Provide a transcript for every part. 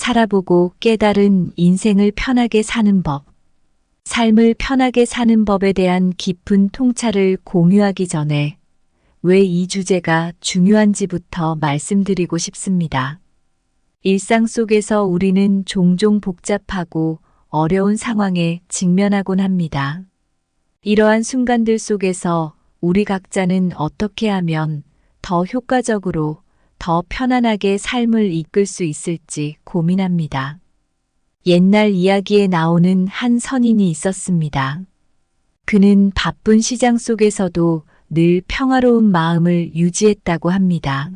살아보고 깨달은 인생을 편하게 사는 법. 삶을 편하게 사는 법에 대한 깊은 통찰을 공유하기 전에 왜 이 주제가 중요한지부터 말씀드리고 싶습니다. 일상 속에서 우리는 종종 복잡하고 어려운 상황에 직면하곤 합니다. 이러한 순간들 속에서 우리 각자는 어떻게 하면 더 효과적으로, 더 편안하게 삶을 이끌 수 있을지 고민합니다. 옛날 이야기에 나오는 한 선인이 있었습니다. 그는 바쁜 시장 속에서도 늘 평화로운 마음을 유지했다고 합니다.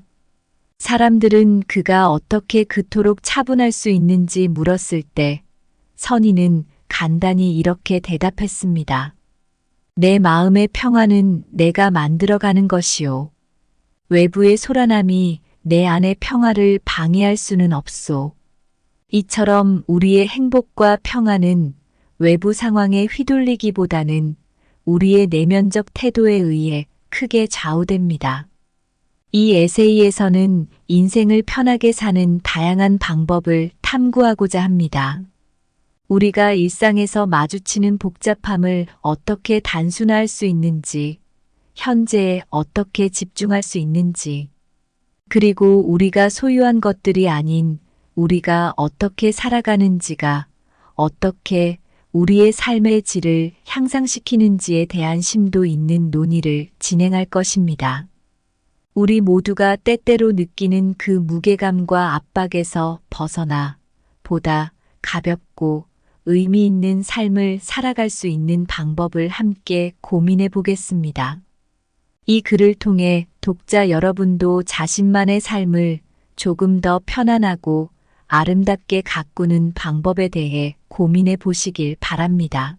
사람들은 그가 어떻게 그토록 차분할 수 있는지 물었을 때 선인은 간단히 이렇게 대답했습니다. 내 마음의 평화는 내가 만들어가는 것이요. 외부의 소란함이 내 안의 평화를 방해할 수는 없소. 이처럼 우리의 행복과 평화는 외부 상황에 휘둘리기보다는 우리의 내면적 태도에 의해 크게 좌우됩니다. 이 에세이에서는 인생을 편하게 사는 다양한 방법을 탐구하고자 합니다. 우리가 일상에서 마주치는 복잡함을 어떻게 단순화할 수 있는지, 현재에 어떻게 집중할 수 있는지, 그리고 우리가 소유한 것들이 아닌 우리가 어떻게 살아가는지가 어떻게 우리의 삶의 질을 향상시키는지에 대한 심도 있는 논의를 진행할 것입니다. 우리 모두가 때때로 느끼는 그 무게감과 압박에서 벗어나 보다 가볍고 의미 있는 삶을 살아갈 수 있는 방법을 함께 고민해 보겠습니다. 이 글을 통해 독자 여러분도 자신만의 삶을 조금 더 편안하고 아름답게 가꾸는 방법에 대해 고민해 보시길 바랍니다.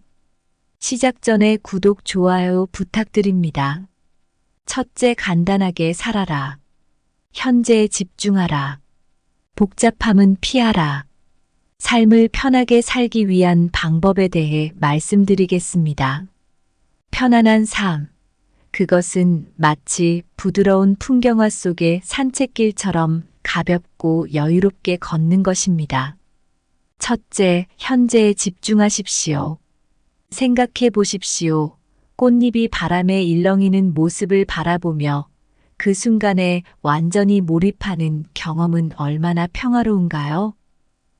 시작 전에 구독, 좋아요 부탁드립니다. 첫째, 간단하게 살아라. 현재에 집중하라. 복잡함은 피하라. 삶을 편하게 살기 위한 방법에 대해 말씀드리겠습니다. 편안한 삶. 그것은 마치 부드러운 풍경화 속의 산책길처럼 가볍고 여유롭게 걷는 것입니다. 첫째, 현재에 집중하십시오. 생각해 보십시오. 꽃잎이 바람에 일렁이는 모습을 바라보며 그 순간에 완전히 몰입하는 경험은 얼마나 평화로운가요?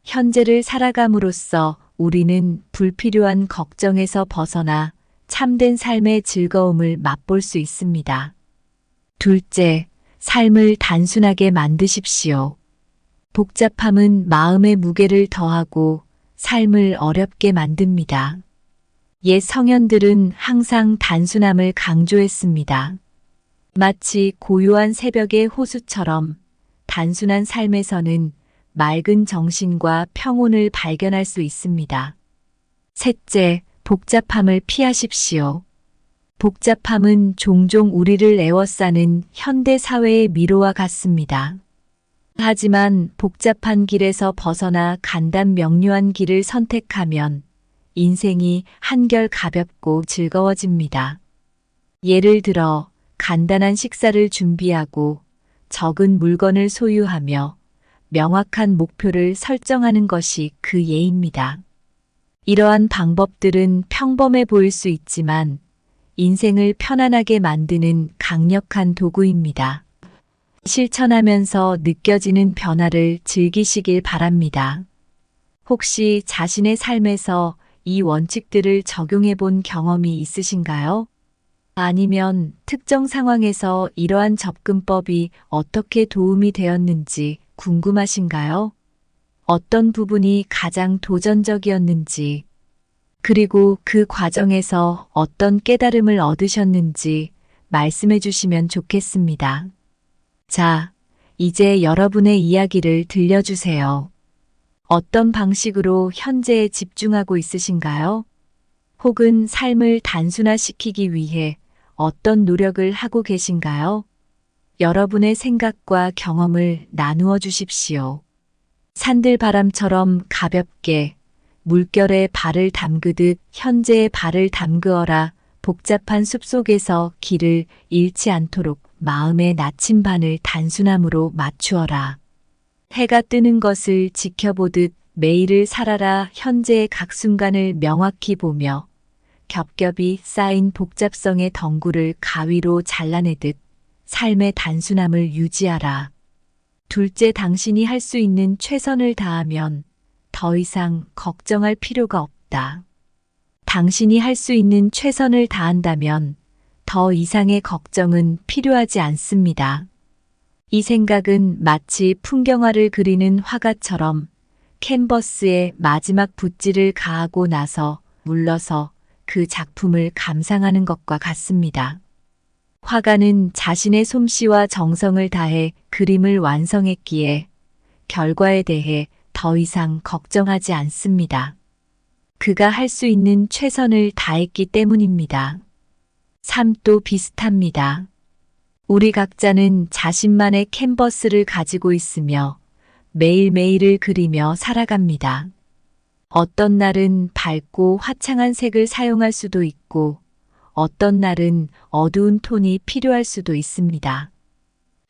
현재를 살아감으로써 우리는 불필요한 걱정에서 벗어나 참된 삶의 즐거움을 맛볼 수 있습니다. 둘째, 삶을 단순하게 만드십시오. 복잡함은 마음의 무게를 더하고 삶을 어렵게 만듭니다. 옛 성현들은 항상 단순함을 강조했습니다. 마치 고요한 새벽의 호수처럼 단순한 삶에서는 맑은 정신과 평온을 발견할 수 있습니다. 셋째, 복잡함을 피하십시오. 복잡함은 종종 우리를 에워싸는 현대 사회의 미로와 같습니다. 하지만 복잡한 길에서 벗어나 간단 명료한 길을 선택하면 인생이 한결 가볍고 즐거워집니다. 예를 들어 간단한 식사를 준비하고 적은 물건을 소유하며 명확한 목표를 설정하는 것이 그 예입니다. 이러한 방법들은 평범해 보일 수 있지만 인생을 편안하게 만드는 강력한 도구입니다. 실천하면서 느껴지는 변화를 즐기시길 바랍니다. 혹시 자신의 삶에서 이 원칙들을 적용해 본 경험이 있으신가요? 아니면 특정 상황에서 이러한 접근법이 어떻게 도움이 되었는지 궁금하신가요? 어떤 부분이 가장 도전적이었는지, 그리고 그 과정에서 어떤 깨달음을 얻으셨는지 말씀해 주시면 좋겠습니다. 자, 이제 여러분의 이야기를 들려주세요. 어떤 방식으로 현재에 집중하고 있으신가요? 혹은 삶을 단순화시키기 위해 어떤 노력을 하고 계신가요? 여러분의 생각과 경험을 나누어 주십시오. 산들바람처럼 가볍게 물결에 발을 담그듯 현재의 발을 담그어라. 복잡한 숲속에서 길을 잃지 않도록 마음의 나침반을 단순함으로 맞추어라. 해가 뜨는 것을 지켜보듯 매일을 살아라 현재의 각 순간을 명확히 보며 겹겹이 쌓인 복잡성의 덩굴을 가위로 잘라내듯 삶의 단순함을 유지하라. 둘째, 당신이 할 수 있는 최선을 다하면 더 이상 걱정할 필요가 없다. 당신이 할 수 있는 최선을 다한다면 더 이상의 걱정은 필요하지 않습니다. 이 생각은 마치 풍경화를 그리는 화가처럼 캔버스에 마지막 붓질을 가하고 나서 물러서 그 작품을 감상하는 것과 같습니다. 화가는 자신의 솜씨와 정성을 다해 그림을 완성했기에 결과에 대해 더 이상 걱정하지 않습니다. 그가 할 수 있는 최선을 다했기 때문입니다. 삶도 비슷합니다. 우리 각자는 자신만의 캔버스를 가지고 있으며 매일매일을 그리며 살아갑니다. 어떤 날은 밝고 화창한 색을 사용할 수도 있고 어떤 날은 어두운 톤이 필요할 수도 있습니다.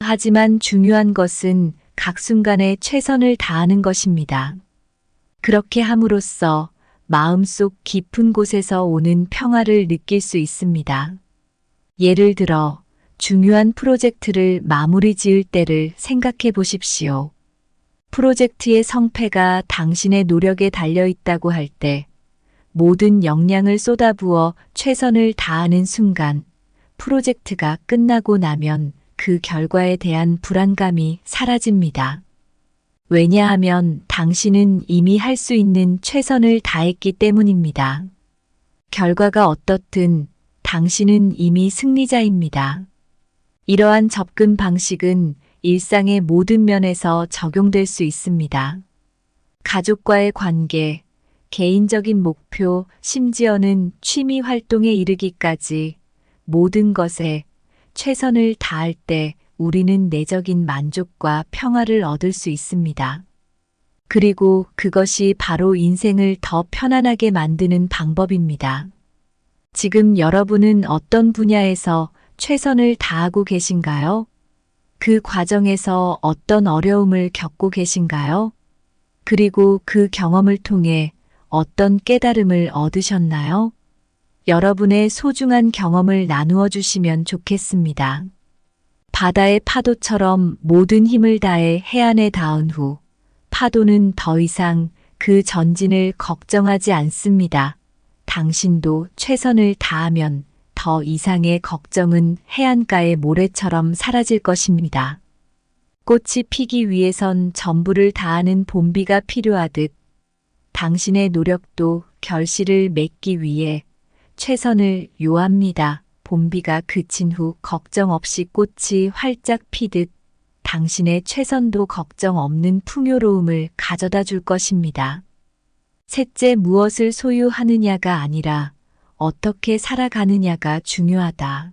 하지만 중요한 것은 각 순간에 최선을 다하는 것입니다. 그렇게 함으로써 마음속 깊은 곳에서 오는 평화를 느낄 수 있습니다. 예를 들어 중요한 프로젝트를 마무리 지을 때를 생각해 보십시오. 프로젝트의 성패가 당신의 노력에 달려 있다고 할 때 모든 역량을 쏟아부어 최선을 다하는 순간 프로젝트가 끝나고 나면 그 결과에 대한 불안감이 사라집니다. 왜냐하면 당신은 이미 할 수 있는 최선을 다했기 때문입니다. 결과가 어떻든 당신은 이미 승리자입니다. 이러한 접근 방식은 일상의 모든 면에서 적용될 수 있습니다. 가족과의 관계, 개인적인 목표, 심지어는 취미 활동에 이르기까지 모든 것에 최선을 다할 때 우리는 내적인 만족과 평화를 얻을 수 있습니다. 그리고 그것이 바로 인생을 더 편안하게 만드는 방법입니다. 지금 여러분은 어떤 분야에서 최선을 다하고 계신가요? 그 과정에서 어떤 어려움을 겪고 계신가요? 그리고 그 경험을 통해 어떤 깨달음을 얻으셨나요? 여러분의 소중한 경험을 나누어 주시면 좋겠습니다. 바다의 파도처럼 모든 힘을 다해 해안에 닿은 후 파도는 더 이상 그 전진을 걱정하지 않습니다. 당신도 최선을 다하면 더 이상의 걱정은 해안가의 모래처럼 사라질 것입니다. 꽃이 피기 위해선 전부를 다하는 봄비가 필요하듯 당신의 노력도 결실을 맺기 위해 최선을 요합니다. 봄비가 그친 후 걱정 없이 꽃이 활짝 피듯 당신의 최선도 걱정 없는 풍요로움을 가져다 줄 것입니다. 셋째, 무엇을 소유하느냐가 아니라 어떻게 살아가느냐가 중요하다.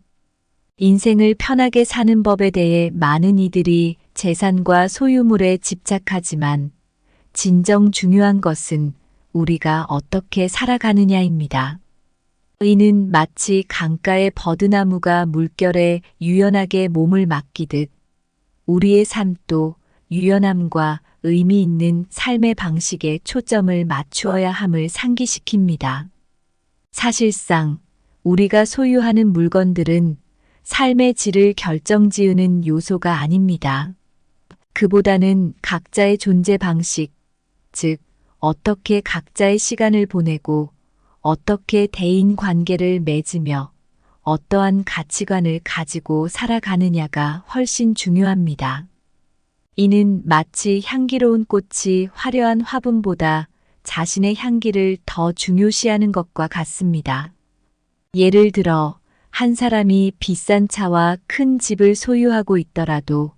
인생을 편하게 사는 법에 대해 많은 이들이 재산과 소유물에 집착하지만 진정 중요한 것은 우리가 어떻게 살아가느냐입니다. 이는 마치 강가의 버드나무가 물결에 유연하게 몸을 맡기듯 우리의 삶도 유연함과 의미 있는 삶의 방식에 초점을 맞추어야 함을 상기시킵니다. 사실상 우리가 소유하는 물건들은 삶의 질을 결정지으는 요소가 아닙니다. 그보다는 각자의 존재 방식, 즉 어떻게 각자의 시간을 보내고 어떻게 대인 관계를 맺으며 어떠한 가치관을 가지고 살아가느냐가 훨씬 중요합니다. 이는 마치 향기로운 꽃이 화려한 화분보다 자신의 향기를 더 중요시하는 것과 같습니다. 예를 들어 한 사람이 비싼 차와 큰 집을 소유하고 있더라도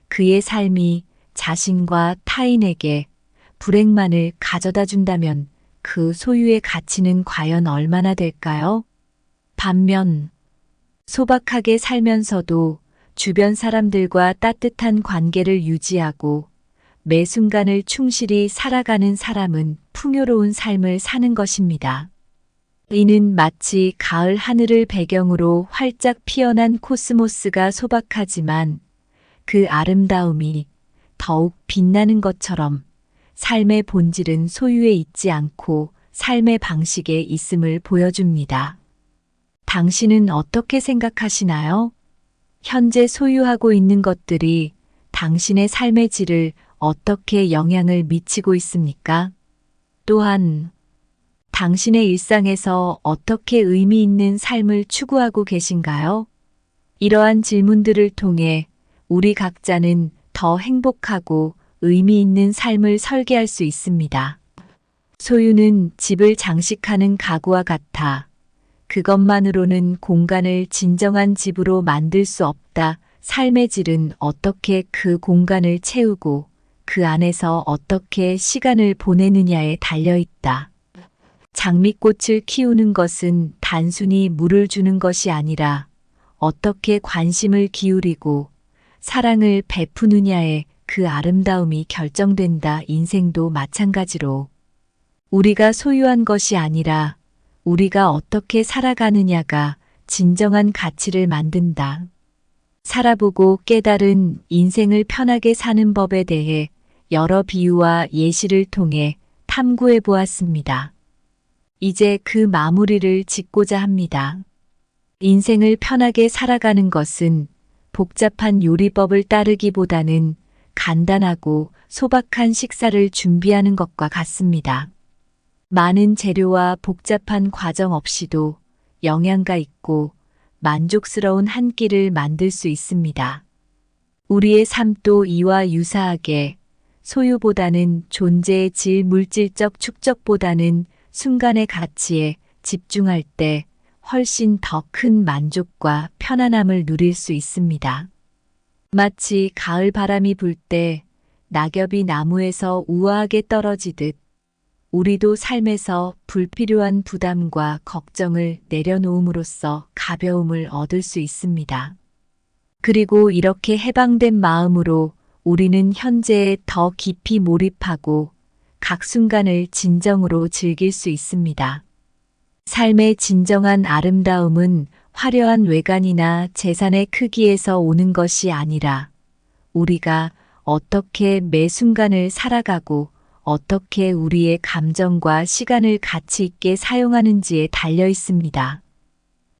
그의 삶이 자신과 타인에게 불행만을 가져다 준다면 그 소유의 가치는 과연 얼마나 될까요? 반면 소박하게 살면서도 주변 사람들과 따뜻한 관계를 유지하고 매 순간을 충실히 살아가는 사람은 풍요로운 삶을 사는 것입니다. 이는 마치 가을 하늘을 배경으로 활짝 피어난 코스모스가 소박하지만 그 아름다움이 더욱 빛나는 것처럼 삶의 본질은 소유에 있지 않고 삶의 방식에 있음을 보여줍니다. 당신은 어떻게 생각하시나요? 현재 소유하고 있는 것들이 당신의 삶의 질을 어떻게 영향을 미치고 있습니까? 또한 당신의 일상에서 어떻게 의미 있는 삶을 추구하고 계신가요? 이러한 질문들을 통해 우리 각자는 더 행복하고 의미 있는 삶을 설계할 수 있습니다. 소유는 집을 장식하는 가구와 같아 그것만으로는 공간을 진정한 집으로 만들 수 없다. 삶의 질은 어떻게 그 공간을 채우고 그 안에서 어떻게 시간을 보내느냐에 달려 있다. 장미꽃을 키우는 것은 단순히 물을 주는 것이 아니라 어떻게 관심을 기울이고 사랑을 베푸느냐에 그 아름다움이 결정된다. 인생도 마찬가지로 우리가 소유한 것이 아니라 우리가 어떻게 살아가느냐가 진정한 가치를 만든다. 살아보고 깨달은 인생을 편하게 사는 법에 대해 여러 비유와 예시를 통해 탐구해 보았습니다. 이제 그 마무리를 짓고자 합니다. 인생을 편하게 살아가는 것은 복잡한 요리법을 따르기보다는 간단하고 소박한 식사를 준비하는 것과 같습니다. 많은 재료와 복잡한 과정 없이도 영양가 있고 만족스러운 한 끼를 만들 수 있습니다. 우리의 삶도 이와 유사하게 소유보다는 존재의 질, 물질적 축적보다는 순간의 가치에 집중할 때 훨씬 더 큰 만족과 편안함을 누릴 수 있습니다. 마치 가을 바람이 불 때 낙엽이 나무에서 우아하게 떨어지듯 우리도 삶에서 불필요한 부담과 걱정을 내려놓음으로써 가벼움을 얻을 수 있습니다. 그리고 이렇게 해방된 마음으로 우리는 현재에 더 깊이 몰입하고 각 순간을 진정으로 즐길 수 있습니다. 삶의 진정한 아름다움은 화려한 외관이나 재산의 크기에서 오는 것이 아니라 우리가 어떻게 매 순간을 살아가고 어떻게 우리의 감정과 시간을 가치 있게 사용하는지에 달려 있습니다.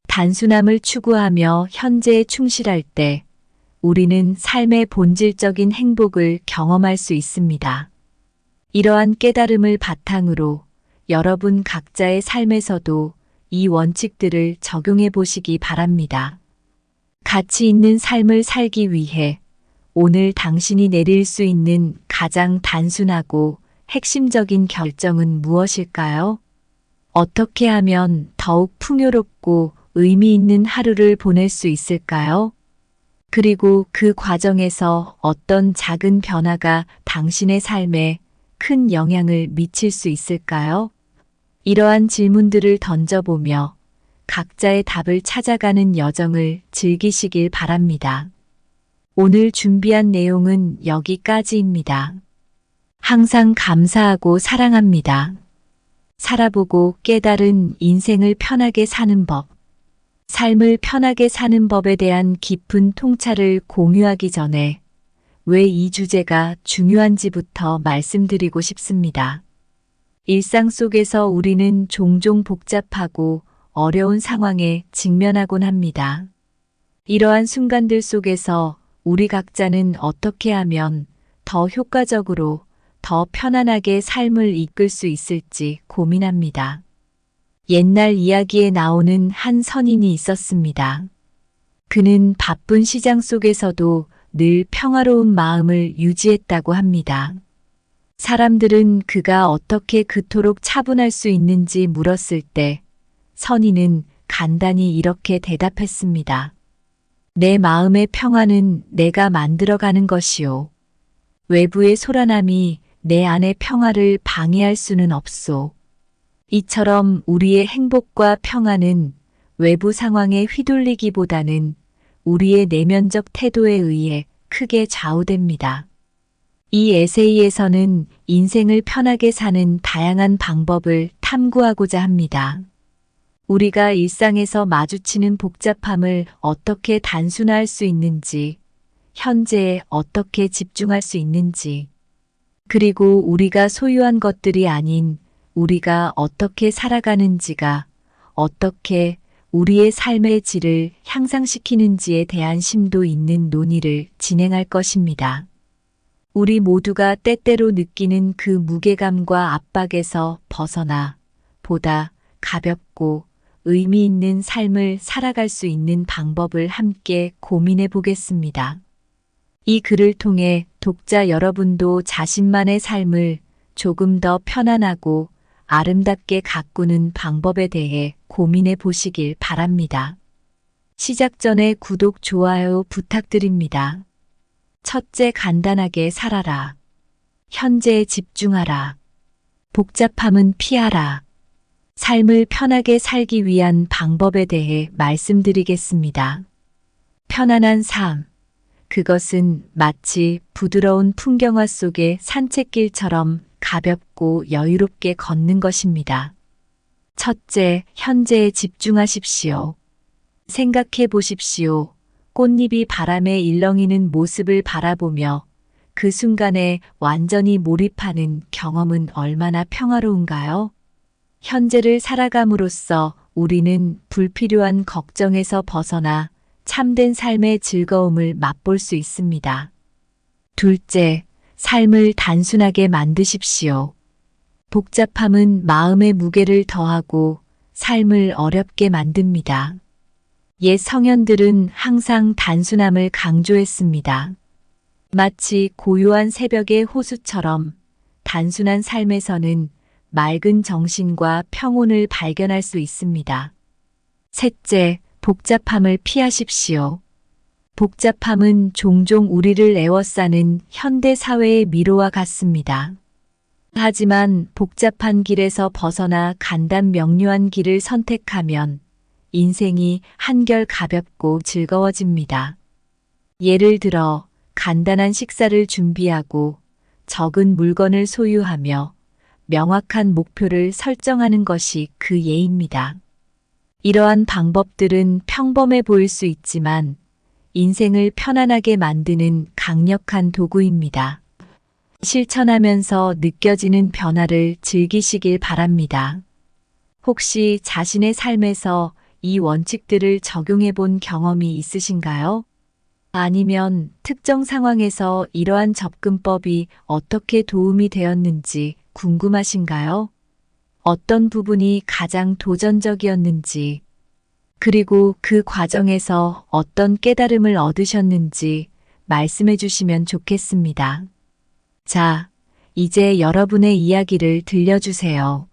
단순함을 추구하며 현재에 충실할 때 우리는 삶의 본질적인 행복을 경험할 수 있습니다. 이러한 깨달음을 바탕으로 여러분 각자의 삶에서도 이 원칙들을 적용해 보시기 바랍니다. 가치 있는 삶을 살기 위해 오늘 당신이 내릴 수 있는 가장 단순하고 핵심적인 결정은 무엇일까요? 어떻게 하면 더욱 풍요롭고 의미 있는 하루를 보낼 수 있을까요? 그리고 그 과정에서 어떤 작은 변화가 당신의 삶에 큰 영향을 미칠 수 있을까요? 이러한 질문들을 던져보며 각자의 답을 찾아가는 여정을 즐기시길 바랍니다. 오늘 준비한 내용은 여기까지입니다. 항상 감사하고 사랑합니다. 살아보고 깨달은 인생을 편하게 사는 법. 삶을 편하게 사는 법에 대한 깊은 통찰을 공유하기 전에 왜 이 주제가 중요한지부터 말씀드리고 싶습니다. 일상 속에서 우리는 종종 복잡하고 어려운 상황에 직면하곤 합니다. 이러한 순간들 속에서 우리 각자는 어떻게 하면 더 효과적으로 더 편안하게 삶을 이끌 수 있을지 고민합니다. 옛날 이야기에 나오는 한 선인이 있었습니다. 그는 바쁜 시장 속에서도 늘 평화로운 마음을 유지했다고 합니다. 사람들은 그가 어떻게 그토록 차분할 수 있는지 물었을 때 선인은 간단히 이렇게 대답했습니다. 내 마음의 평화는 내가 만들어가는 것이요. 외부의 소란함이 내 안의 평화를 방해할 수는 없소. 이처럼 우리의 행복과 평화는 외부 상황에 휘둘리기보다는 우리의 내면적 태도에 의해 크게 좌우됩니다. 이 에세이에서는 인생을 편하게 사는 다양한 방법을 탐구하고자 합니다. 우리가 일상에서 마주치는 복잡함을 어떻게 단순화할 수 있는지, 현재에 어떻게 집중할 수 있는지, 그리고 우리가 소유한 것들이 아닌 우리가 어떻게 살아가는지가 어떻게 우리의 삶의 질을 향상시키는지에 대한 심도 있는 논의를 진행할 것입니다. 우리 모두가 때때로 느끼는 그 무게감과 압박에서 벗어나 보다 가볍고 의미 있는 삶을 살아갈 수 있는 방법을 함께 고민해 보겠습니다. 이 글을 통해 독자 여러분도 자신만의 삶을 조금 더 편안하고 아름답게 가꾸는 방법에 대해 고민해 보시길 바랍니다. 시작 전에 구독, 좋아요 부탁드립니다. 첫째, 간단하게 살아라. 현재에 집중하라. 복잡함은 피하라. 삶을 편하게 살기 위한 방법에 대해 말씀드리겠습니다. 편안한 삶. 그것은 마치 부드러운 풍경화 속의 산책길처럼 가볍고 여유롭게 걷는 것입니다. 첫째, 현재에 집중하십시오. 생각해 보십시오. 꽃잎이 바람에 일렁이는 모습을 바라보며 그 순간에 완전히 몰입하는 경험은 얼마나 평화로운가요? 현재를 살아감으로써 우리는 불필요한 걱정에서 벗어나 참된 삶의 즐거움을 맛볼 수 있습니다. 둘째, 삶을 단순하게 만드십시오. 복잡함은 마음의 무게를 더하고 삶을 어렵게 만듭니다. 옛 성현들은 항상 단순함을 강조했습니다. 마치 고요한 새벽의 호수처럼 단순한 삶에서는 맑은 정신과 평온을 발견할 수 있습니다. 셋째, 복잡함을 피하십시오. 복잡함은 종종 우리를 에워싸는 현대 사회의 미로와 같습니다. 하지만 복잡한 길에서 벗어나 간단 명료한 길을 선택하면 인생이 한결 가볍고 즐거워집니다. 예를 들어 간단한 식사를 준비하고 적은 물건을 소유하며 명확한 목표를 설정하는 것이 그 예입니다. 이러한 방법들은 평범해 보일 수 있지만 인생을 편안하게 만드는 강력한 도구입니다. 실천하면서 느껴지는 변화를 즐기시길 바랍니다. 혹시 자신의 삶에서 이 원칙들을 적용해 본 경험이 있으신가요? 아니면 특정 상황에서 이러한 접근법이 어떻게 도움이 되었는지 궁금하신가요? 어떤 부분이 가장 도전적이었는지, 그리고 그 과정에서 어떤 깨달음을 얻으셨는지 말씀해 주시면 좋겠습니다. 자, 이제 여러분의 이야기를 들려주세요.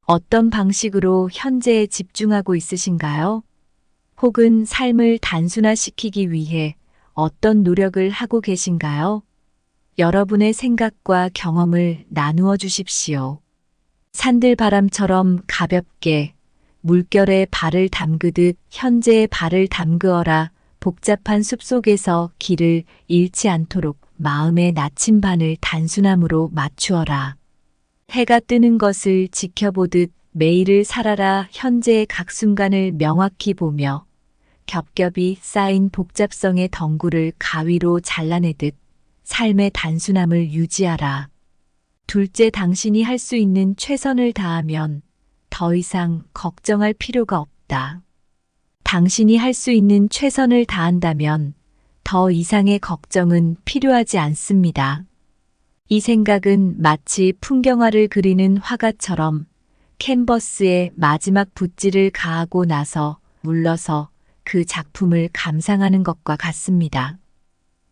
어떤 방식으로 현재에 집중하고 있으신가요? 혹은 삶을 단순화시키기 위해 어떤 노력을 하고 계신가요? 여러분의 생각과 경험을 나누어 주십시오. 산들바람처럼 가볍게 물결에 발을 담그듯 현재의 발을 담그어라. 복잡한 숲속에서 길을 잃지 않도록 마음의 나침반을 단순함으로 맞추어라. 해가 뜨는 것을 지켜보듯 매일을 살아라. 현재의 각 순간을 명확히 보며 겹겹이 쌓인 복잡성의 덩굴을 가위로 잘라내듯 삶의 단순함을 유지하라. 둘째, 당신이 할 수 있는 최선을 다하면 더 이상 걱정할 필요가 없다. 당신이 할 수 있는 최선을 다한다면 더 이상의 걱정은 필요하지 않습니다. 이 생각은 마치 풍경화를 그리는 화가처럼 캔버스에 마지막 붓질을 가하고 나서 물러서 그 작품을 감상하는 것과 같습니다.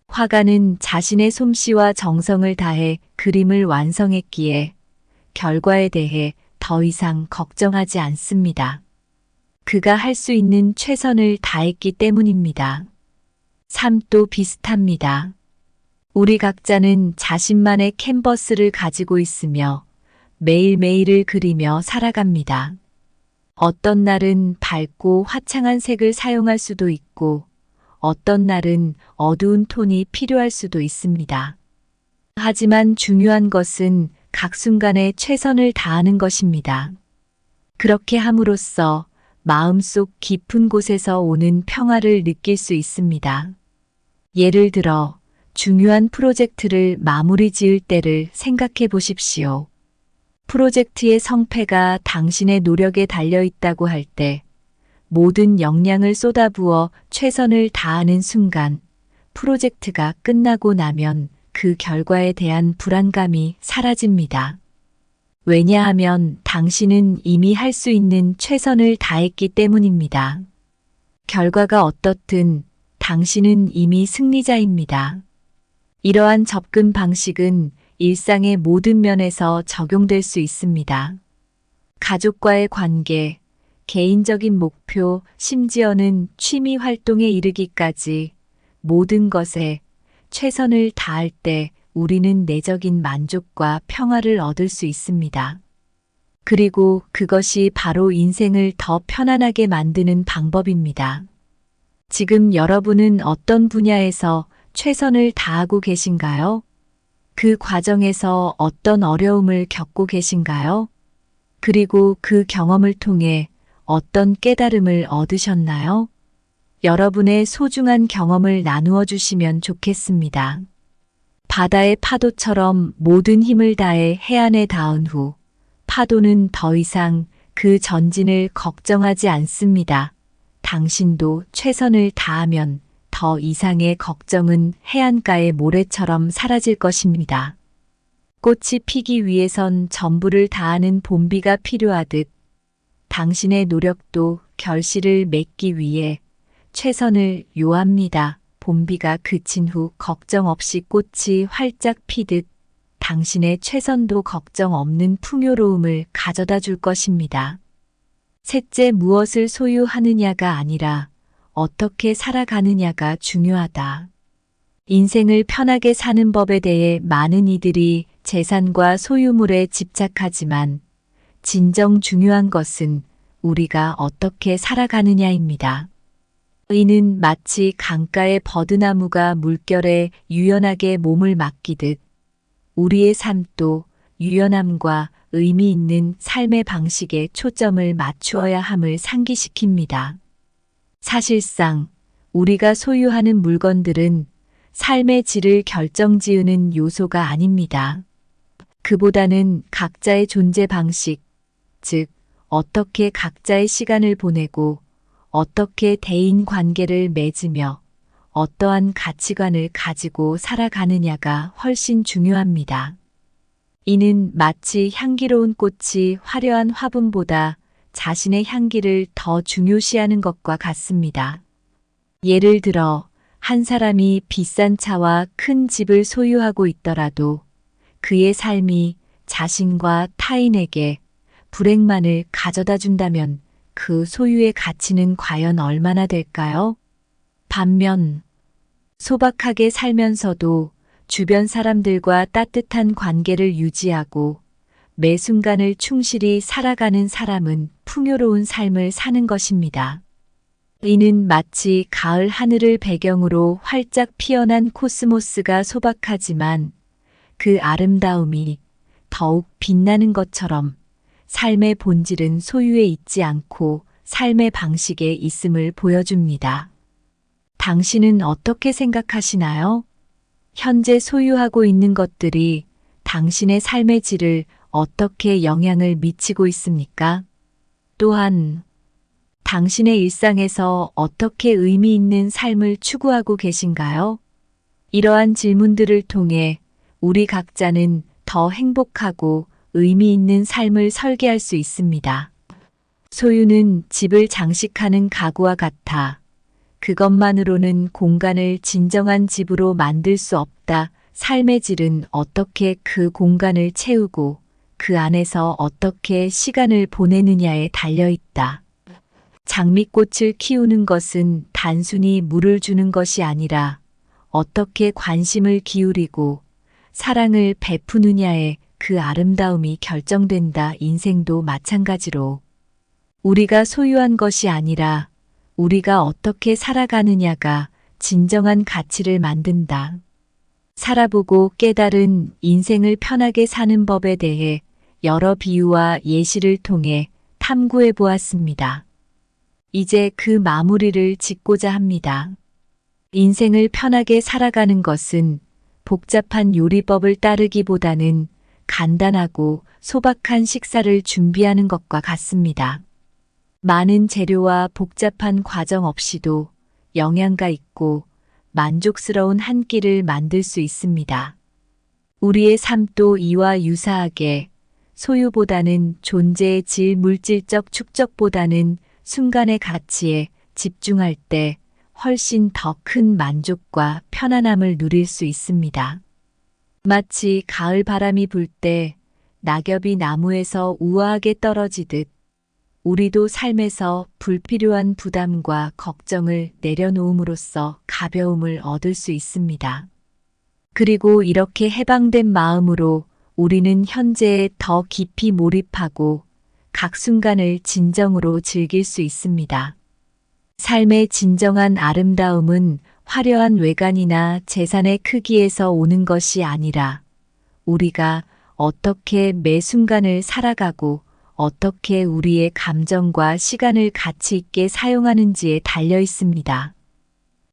화가는 자신의 솜씨와 정성을 다해 그림을 완성했기에 결과에 대해 더 이상 걱정하지 않습니다. 그가 할 수 있는 최선을 다했기 때문입니다. 삶도 비슷합니다. 우리 각자는 자신만의 캔버스를 가지고 있으며 매일매일을 그리며 살아갑니다. 어떤 날은 밝고 화창한 색을 사용할 수도 있고 어떤 날은 어두운 톤이 필요할 수도 있습니다. 하지만 중요한 것은 각 순간에 최선을 다하는 것입니다. 그렇게 함으로써 마음속 깊은 곳에서 오는 평화를 느낄 수 있습니다. 예를 들어 중요한 프로젝트를 마무리 지을 때를 생각해 보십시오. 프로젝트의 성패가 당신의 노력에 달려 있다고 할 때 모든 역량을 쏟아부어 최선을 다하는 순간 프로젝트가 끝나고 나면 그 결과에 대한 불안감이 사라집니다. 왜냐하면 당신은 이미 할 수 있는 최선을 다했기 때문입니다. 결과가 어떻든 당신은 이미 승리자입니다. 이러한 접근 방식은 일상의 모든 면에서 적용될 수 있습니다. 가족과의 관계, 개인적인 목표, 심지어는 취미 활동에 이르기까지 모든 것에 최선을 다할 때 우리는 내적인 만족과 평화를 얻을 수 있습니다. 그리고 그것이 바로 인생을 더 편안하게 만드는 방법입니다. 지금 여러분은 어떤 분야에서 최선을 다하고 계신가요? 그 과정에서 어떤 어려움을 겪고 계신가요? 그리고 그 경험을 통해 어떤 깨달음을 얻으셨나요? 여러분의 소중한 경험을 나누어 주시면 좋겠습니다. 바다의 파도처럼 모든 힘을 다해 해안에 닿은 후 파도는 더 이상 그 전진을 걱정하지 않습니다. 당신도 최선을 다하면 더 이상의 걱정은 해안가의 모래처럼 사라질 것입니다. 꽃이 피기 위해선 전부를 다하는 봄비가 필요하듯 당신의 노력도 결실을 맺기 위해 최선을 요합니다. 봄비가 그친 후 걱정 없이 꽃이 활짝 피듯 당신의 최선도 걱정 없는 풍요로움을 가져다 줄 것입니다. 셋째, 무엇을 소유하느냐가 아니라 어떻게 살아가느냐가 중요하다. 인생을 편하게 사는 법에 대해 많은 이들이 재산과 소유물에 집착하지만 진정 중요한 것은 우리가 어떻게 살아가느냐입니다. 이는 마치 강가의 버드나무가 물결에 유연하게 몸을 맡기듯 우리의 삶도 유연함과 의미 있는 삶의 방식에 초점을 맞추어야 함을 상기시킵니다. 사실상 우리가 소유하는 물건들은 삶의 질을 결정지으는 요소가 아닙니다. 그보다는 각자의 존재 방식, 즉 어떻게 각자의 시간을 보내고 어떻게 대인 관계를 맺으며 어떠한 가치관을 가지고 살아가느냐가 훨씬 중요합니다. 이는 마치 향기로운 꽃이 화려한 화분보다 자신의 향기를 더 중요시하는 것과 같습니다. 예를 들어 한 사람이 비싼 차와 큰 집을 소유하고 있더라도 그의 삶이 자신과 타인에게 불행만을 가져다 준다면 그 소유의 가치는 과연 얼마나 될까요? 반면 소박하게 살면서도 주변 사람들과 따뜻한 관계를 유지하고 매 순간을 충실히 살아가는 사람은 풍요로운 삶을 사는 것입니다. 이는 마치 가을 하늘을 배경으로 활짝 피어난 코스모스가 소박하지만 그 아름다움이 더욱 빛나는 것처럼 삶의 본질은 소유에 있지 않고 삶의 방식에 있음을 보여줍니다. 당신은 어떻게 생각하시나요? 현재 소유하고 있는 것들이 당신의 삶의 질을 어떻게 영향을 미치고 있습니까? 또한 당신의 일상에서 어떻게 의미 있는 삶을 추구하고 계신가요? 이러한 질문들을 통해 우리 각자는 더 행복하고 의미 있는 삶을 설계할 수 있습니다. 소유는 집을 장식하는 가구와 같아 그것만으로는 공간을 진정한 집으로 만들 수 없다. 삶의 질은 어떻게 그 공간을 채우고 그 안에서 어떻게 시간을 보내느냐에 달려 있다. 장미꽃을 키우는 것은 단순히 물을 주는 것이 아니라 어떻게 관심을 기울이고 사랑을 베푸느냐에 그 아름다움이 결정된다. 인생도 마찬가지로 우리가 소유한 것이 아니라 우리가 어떻게 살아가느냐가 진정한 가치를 만든다. 살아보고 깨달은 인생을 편하게 사는 법에 대해 여러 비유와 예시를 통해 탐구해 보았습니다. 이제 그 마무리를 짓고자 합니다. 인생을 편하게 살아가는 것은 복잡한 요리법을 따르기보다는 간단하고 소박한 식사를 준비하는 것과 같습니다. 많은 재료와 복잡한 과정 없이도 영양가 있고 만족스러운 한 끼를 만들 수 있습니다. 우리의 삶도 이와 유사하게 소유보다는 존재의 질, 물질적 축적보다는 순간의 가치에 집중할 때 훨씬 더 큰 만족과 편안함을 누릴 수 있습니다. 마치 가을 바람이 불 때 낙엽이 나무에서 우아하게 떨어지듯 우리도 삶에서 불필요한 부담과 걱정을 내려놓음으로써 가벼움을 얻을 수 있습니다. 그리고 이렇게 해방된 마음으로 우리는 현재에 더 깊이 몰입하고 각 순간을 진정으로 즐길 수 있습니다. 삶의 진정한 아름다움은 화려한 외관이나 재산의 크기에서 오는 것이 아니라 우리가 어떻게 매 순간을 살아가고 어떻게 우리의 감정과 시간을 가치 있게 사용하는지에 달려 있습니다.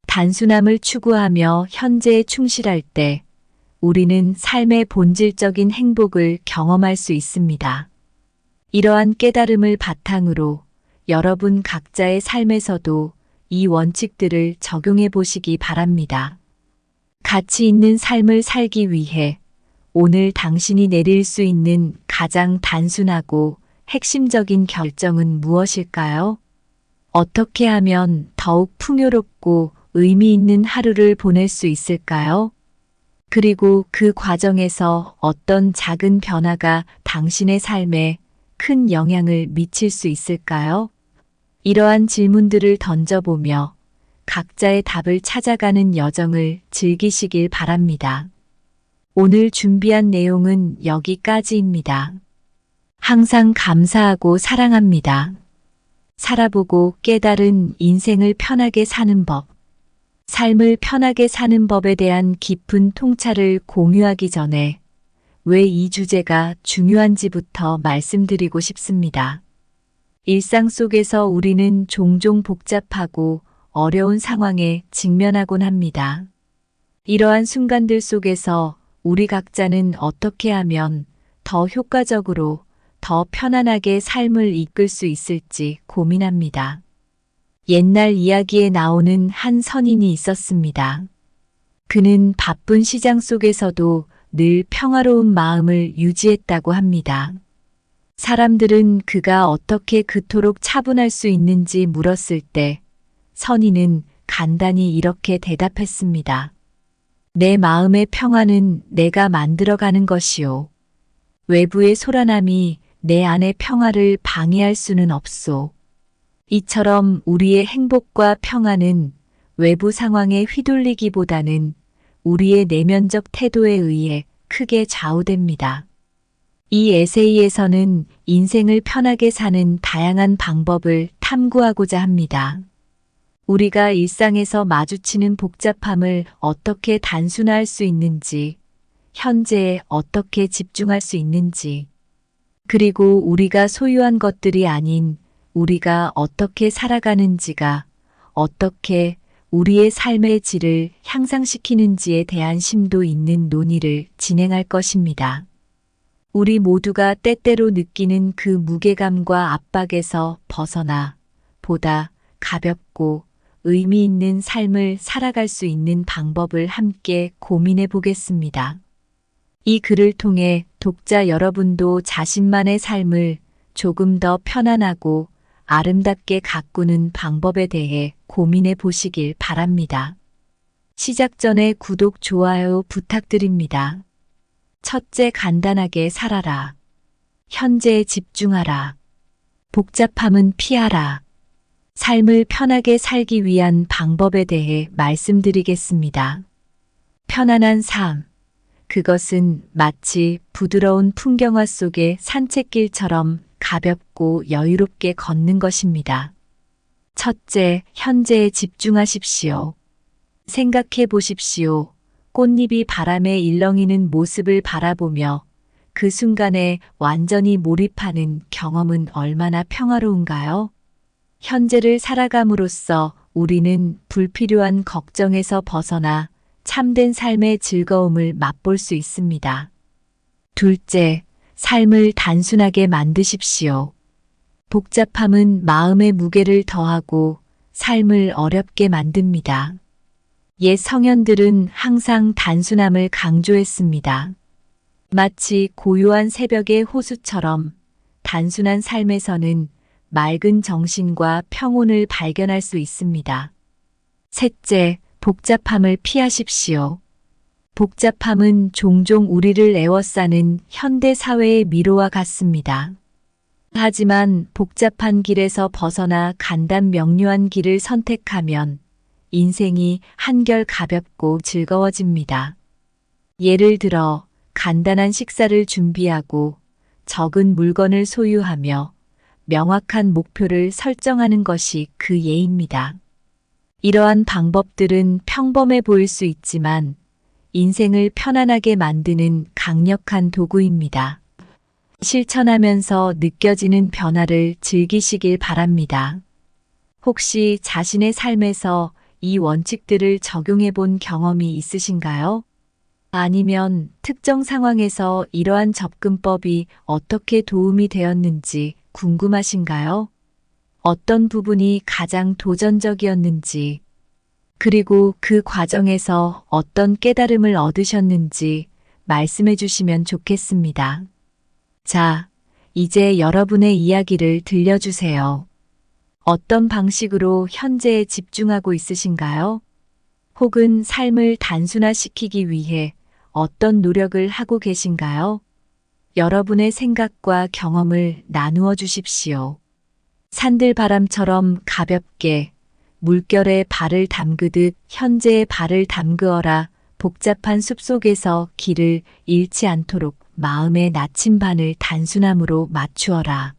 단순함을 추구하며 현재에 충실할 때 우리는 삶의 본질적인 행복을 경험할 수 있습니다. 이러한 깨달음을 바탕으로 여러분 각자의 삶에서도 이 원칙들을 적용해 보시기 바랍니다. 가치 있는 삶을 살기 위해 오늘 당신이 내릴 수 있는 가장 단순하고 핵심적인 결정은 무엇일까요? 어떻게 하면 더욱 풍요롭고 의미 있는 하루를 보낼 수 있을까요? 그리고 그 과정에서 어떤 작은 변화가 당신의 삶에 큰 영향을 미칠 수 있을까요? 이러한 질문들을 던져보며 각자의 답을 찾아가는 여정을 즐기시길 바랍니다. 오늘 준비한 내용은 여기까지입니다. 항상 감사하고 사랑합니다. 살아보고 깨달은 인생을 편하게 사는 법. 삶을 편하게 사는 법에 대한 깊은 통찰을 공유하기 전에 왜 이 주제가 중요한지부터 말씀드리고 싶습니다. 일상 속에서 우리는 종종 복잡하고 어려운 상황에 직면하곤 합니다. 이러한 순간들 속에서 우리 각자는 어떻게 하면 더 효과적으로, 더 편안하게 삶을 이끌 수 있을지 고민합니다. 옛날 이야기에 나오는 한 선인이 있었습니다. 그는 바쁜 시장 속에서도 늘 평화로운 마음을 유지했다고 합니다. 사람들은 그가 어떻게 그토록 차분할 수 있는지 물었을 때 선인은 간단히 이렇게 대답했습니다. 내 마음의 평화는 내가 만들어가는 것이요. 외부의 소란함이 내 안의 평화를 방해할 수는 없소. 이처럼 우리의 행복과 평화는 외부 상황에 휘둘리기보다는 우리의 내면적 태도에 의해 크게 좌우됩니다. 이 에세이에서는 인생을 편하게 사는 다양한 방법을 탐구하고자 합니다. 우리가 일상에서 마주치는 복잡함을 어떻게 단순화할 수 있는지, 현재에 어떻게 집중할 수 있는지, 그리고 우리가 소유한 것들이 아닌 우리가 어떻게 살아가는지가 어떻게 우리의 삶의 질을 향상시키는지에 대한 심도 있는 논의를 진행할 것입니다. 우리 모두가 때때로 느끼는 그 무게감과 압박에서 벗어나 보다 가볍고 의미 있는 삶을 살아갈 수 있는 방법을 함께 고민해 보겠습니다. 이 글을 통해 독자 여러분도 자신만의 삶을 조금 더 편안하고 아름답게 가꾸는 방법에 대해 고민해 보시길 바랍니다. 시작 전에 구독, 좋아요 부탁드립니다. 첫째, 간단하게 살아라. 현재에 집중하라. 복잡함은 피하라. 삶을 편하게 살기 위한 방법에 대해 말씀드리겠습니다. 편안한 삶. 그것은 마치 부드러운 풍경화 속의 산책길처럼 가볍고 여유롭게 걷는 것입니다. 첫째, 현재에 집중하십시오. 생각해 보십시오. 꽃잎이 바람에 일렁이는 모습을 바라보며 그 순간에 완전히 몰입하는 경험은 얼마나 평화로운가요? 현재를 살아감으로써 우리는 불필요한 걱정에서 벗어나 참된 삶의 즐거움을 맛볼 수 있습니다. 둘째, 삶을 단순하게 만드십시오. 복잡함은 마음의 무게를 더하고 삶을 어렵게 만듭니다. 옛 성현들은 항상 단순함을 강조했습니다. 마치 고요한 새벽의 호수처럼 단순한 삶에서는 맑은 정신과 평온을 발견할 수 있습니다. 셋째, 복잡함을 피하십시오. 복잡함은 종종 우리를 에워싸는 현대 사회의 미로와 같습니다. 하지만 복잡한 길에서 벗어나 간단 명료한 길을 선택하면 인생이 한결 가볍고 즐거워집니다. 예를 들어 간단한 식사를 준비하고 적은 물건을 소유하며 명확한 목표를 설정하는 것이 그 예입니다. 이러한 방법들은 평범해 보일 수 있지만 인생을 편안하게 만드는 강력한 도구입니다. 실천하면서 느껴지는 변화를 즐기시길 바랍니다. 혹시 자신의 삶에서 이 원칙들을 적용해 본 경험이 있으신가요? 아니면 특정 상황에서 이러한 접근법이 어떻게 도움이 되었는지 궁금하신가요? 어떤 부분이 가장 도전적이었는지, 그리고 그 과정에서 어떤 깨달음을 얻으셨는지 말씀해 주시면 좋겠습니다. 자, 이제 여러분의 이야기를 들려주세요. 어떤 방식으로 현재에 집중하고 있으신가요? 혹은 삶을 단순화시키기 위해 어떤 노력을 하고 계신가요? 여러분의 생각과 경험을 나누어 주십시오. 산들바람처럼 가볍게 물결에 발을 담그듯 현재의 발을 담그어라. 복잡한 숲속에서 길을 잃지 않도록 마음의 나침반을 단순함으로 맞추어라.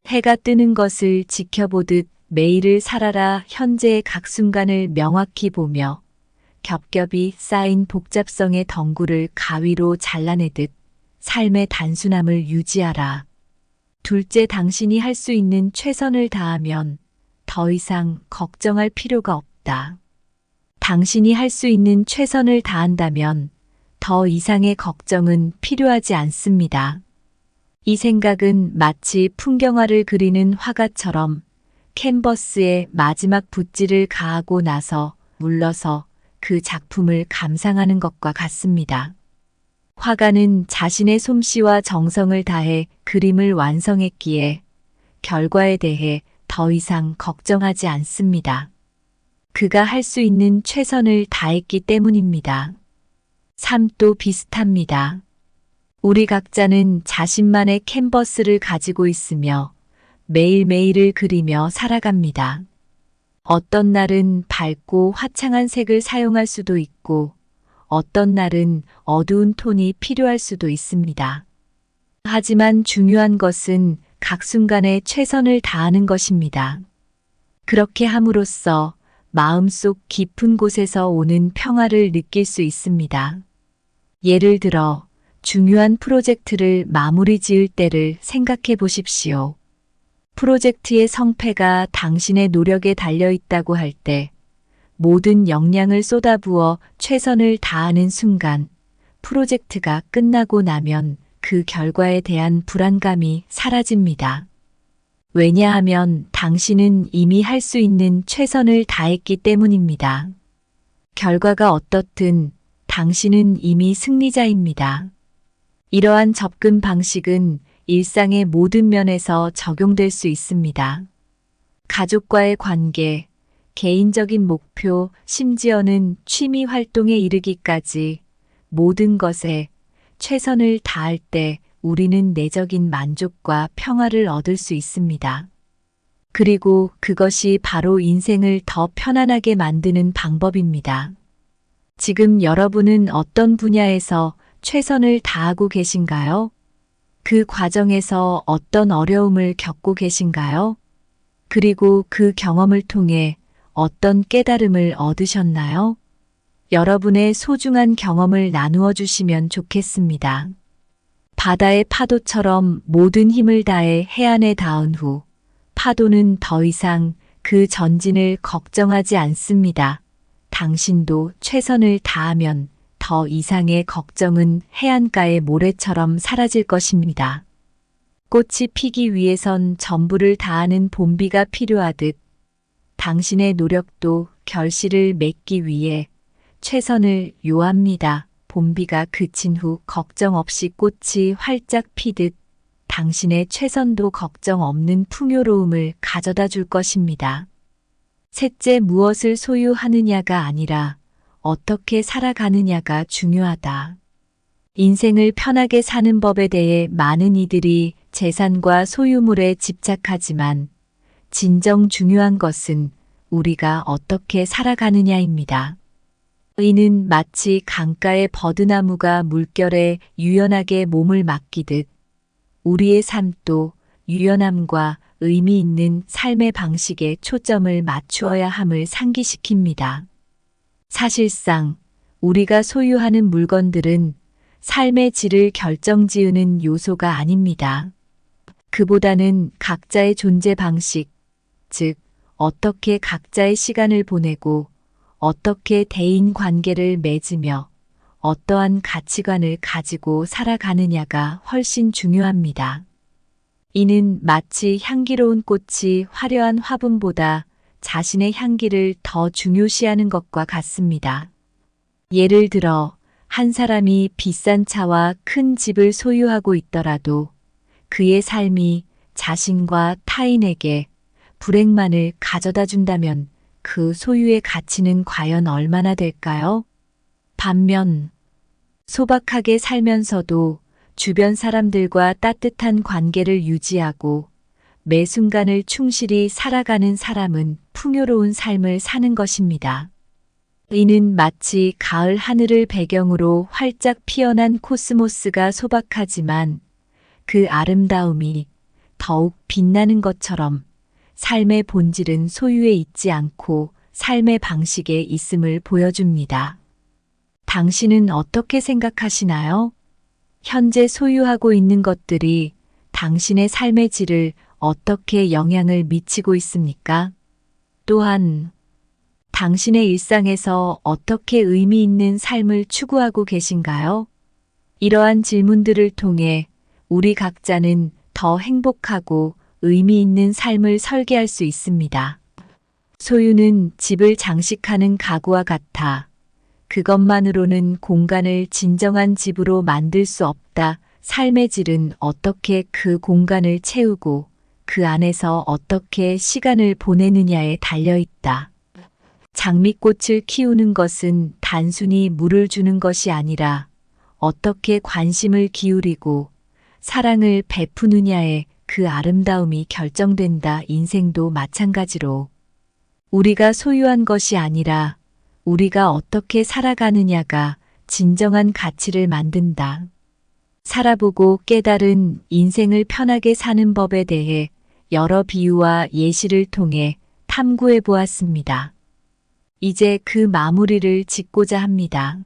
해가 뜨는 것을 지켜보듯 매일을 살아라. 현재의 각 순간을 명확히 보며 겹겹이 쌓인 복잡성의 덩굴을 가위로 잘라내듯 삶의 단순함을 유지하라. 둘째, 당신이 할 수 있는 최선을 다하면 더 이상 걱정할 필요가 없다. 당신이 할 수 있는 최선을 다한다면 더 이상의 걱정은 필요하지 않습니다. 이 생각은 마치 풍경화를 그리는 화가처럼 캔버스에 마지막 붓질을 가하고 나서 물러서 그 작품을 감상하는 것과 같습니다. 화가는 자신의 솜씨와 정성을 다해 그림을 완성했기에 결과에 대해 더 이상 걱정하지 않습니다. 그가 할 수 있는 최선을 다했기 때문입니다. 삶도 비슷합니다. 우리 각자는 자신만의 캔버스를 가지고 있으며 매일매일을 그리며 살아갑니다. 어떤 날은 밝고 화창한 색을 사용할 수도 있고 어떤 날은 어두운 톤이 필요할 수도 있습니다. 하지만 중요한 것은 각 순간에 최선을 다하는 것입니다. 그렇게 함으로써 마음속 깊은 곳에서 오는 평화를 느낄 수 있습니다. 예를 들어 중요한 프로젝트를 마무리 지을 때를 생각해 보십시오. 프로젝트의 성패가 당신의 노력에 달려 있다고 할 때 모든 역량을 쏟아부어 최선을 다하는 순간 프로젝트가 끝나고 나면 그 결과에 대한 불안감이 사라집니다. 왜냐하면 당신은 이미 할 수 있는 최선을 다했기 때문입니다. 결과가 어떻든 당신은 이미 승리자입니다. 이러한 접근 방식은 일상의 모든 면에서 적용될 수 있습니다. 가족과의 관계, 개인적인 목표, 심지어는 취미 활동에 이르기까지 모든 것에 최선을 다할 때 우리는 내적인 만족과 평화를 얻을 수 있습니다. 그리고 그것이 바로 인생을 더 편안하게 만드는 방법입니다. 지금 여러분은 어떤 분야에서 최선을 다하고 계신가요? 그 과정에서 어떤 어려움을 겪고 계신가요? 그리고 그 경험을 통해 어떤 깨달음을 얻으셨나요? 여러분의 소중한 경험을 나누어 주시면 좋겠습니다. 바다의 파도처럼 모든 힘을 다해 해안에 닿은 후 파도는 더 이상 그 전진을 걱정하지 않습니다. 당신도 최선을 다하면 더 이상의 걱정은 해안가의 모래처럼 사라질 것입니다. 꽃이 피기 위해선 전부를 다하는 봄비가 필요하듯 당신의 노력도 결실을 맺기 위해 최선을 요합니다. 봄비가 그친 후 걱정 없이 꽃이 활짝 피듯 당신의 최선도 걱정 없는 풍요로움을 가져다 줄 것입니다. 셋째, 무엇을 소유하느냐가 아니라 어떻게 살아가느냐가 중요하다. 인생을 편하게 사는 법에 대해 많은 이들이 재산과 소유물에 집착하지만 진정 중요한 것은 우리가 어떻게 살아가느냐입니다. 이는 마치 강가의 버드나무가 물결에 유연하게 몸을 맡기듯 우리의 삶도 유연함과 의미 있는 삶의 방식에 초점을 맞추어야 함을 상기시킵니다. 사실상 우리가 소유하는 물건들은 삶의 질을 결정지으는 요소가 아닙니다. 그보다는 각자의 존재 방식, 즉 어떻게 각자의 시간을 보내고 어떻게 대인 관계를 맺으며 어떠한 가치관을 가지고 살아가느냐가 훨씬 중요합니다. 이는 마치 향기로운 꽃이 화려한 화분보다 자신의 향기를 더 중요시하는 것과 같습니다. 예를 들어 한 사람이 비싼 차와 큰 집을 소유하고 있더라도 그의 삶이 자신과 타인에게 불행만을 가져다 준다면 그 소유의 가치는 과연 얼마나 될까요? 반면 소박하게 살면서도 주변 사람들과 따뜻한 관계를 유지하고 매 순간을 충실히 살아가는 사람은 풍요로운 삶을 사는 것입니다. 이는 마치 가을 하늘을 배경으로 활짝 피어난 코스모스가 소박하지만 그 아름다움이 더욱 빛나는 것처럼 삶의 본질은 소유에 있지 않고 삶의 방식에 있음을 보여줍니다. 당신은 어떻게 생각하시나요? 현재 소유하고 있는 것들이 당신의 삶의 질을 어떻게 영향을 미치고 있습니까? 또한 당신의 일상에서 어떻게 의미 있는 삶을 추구하고 계신가요? 이러한 질문들을 통해 우리 각자는 더 행복하고 의미 있는 삶을 설계할 수 있습니다. 소유는 집을 장식하는 가구와 같아 그것만으로는 공간을 진정한 집으로 만들 수 없다. 삶의 질은 어떻게 그 공간을 채우고 그 안에서 어떻게 시간을 보내느냐에 달려 있다. 장미꽃을 키우는 것은 단순히 물을 주는 것이 아니라 어떻게 관심을 기울이고 사랑을 베푸느냐에 그 아름다움이 결정된다. 인생도 마찬가지로 우리가 소유한 것이 아니라 우리가 어떻게 살아가느냐가 진정한 가치를 만든다. 살아보고 깨달은 인생을 편하게 사는 법에 대해 여러 비유와 예시를 통해 탐구해 보았습니다. 이제 그 마무리를 짓고자 합니다.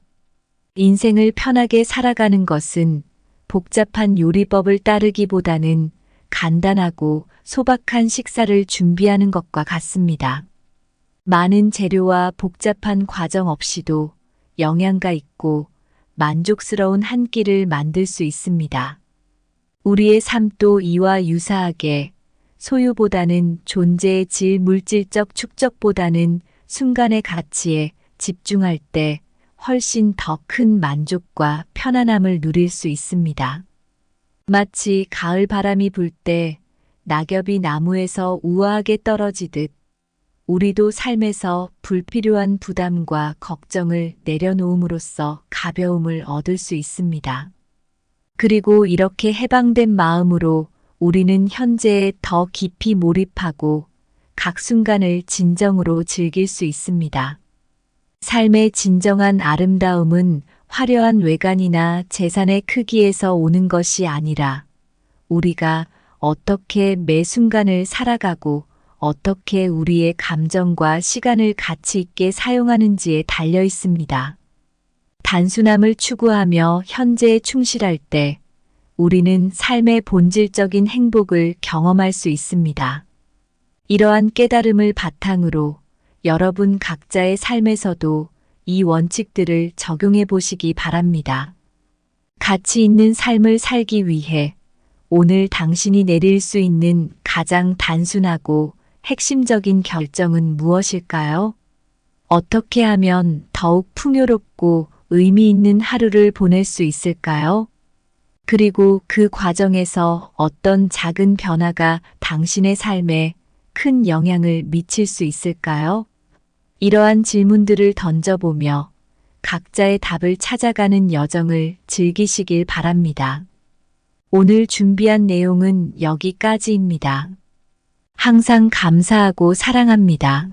인생을 편하게 살아가는 것은 복잡한 요리법을 따르기보다는 간단하고 소박한 식사를 준비하는 것과 같습니다. 많은 재료와 복잡한 과정 없이도 영양가 있고 만족스러운 한 끼를 만들 수 있습니다. 우리의 삶도 이와 유사하게 소유보다는 존재의 질, 물질적 축적보다는 순간의 가치에 집중할 때 훨씬 더 큰 만족과 편안함을 누릴 수 있습니다. 마치 가을 바람이 불 때 낙엽이 나무에서 우아하게 떨어지듯 우리도 삶에서 불필요한 부담과 걱정을 내려놓음으로써 가벼움을 얻을 수 있습니다. 그리고 이렇게 해방된 마음으로 우리는 현재에 더 깊이 몰입하고 각 순간을 진정으로 즐길 수 있습니다. 삶의 진정한 아름다움은 화려한 외관이나 재산의 크기에서 오는 것이 아니라 우리가 어떻게 매 순간을 살아가고 어떻게 우리의 감정과 시간을 가치 있게 사용하는지에 달려 있습니다. 단순함을 추구하며 현재에 충실할 때 우리는 삶의 본질적인 행복을 경험할 수 있습니다. 이러한 깨달음을 바탕으로 여러분 각자의 삶에서도 이 원칙들을 적용해 보시기 바랍니다. 가치 있는 삶을 살기 위해 오늘 당신이 내릴 수 있는 가장 단순하고 핵심적인 결정은 무엇일까요? 어떻게 하면 더욱 풍요롭고 의미 있는 하루를 보낼 수 있을까요? 그리고 그 과정에서 어떤 작은 변화가 당신의 삶에 큰 영향을 미칠 수 있을까요? 이러한 질문들을 던져보며 각자의 답을 찾아가는 여정을 즐기시길 바랍니다. 오늘 준비한 내용은 여기까지입니다. 항상 감사하고 사랑합니다.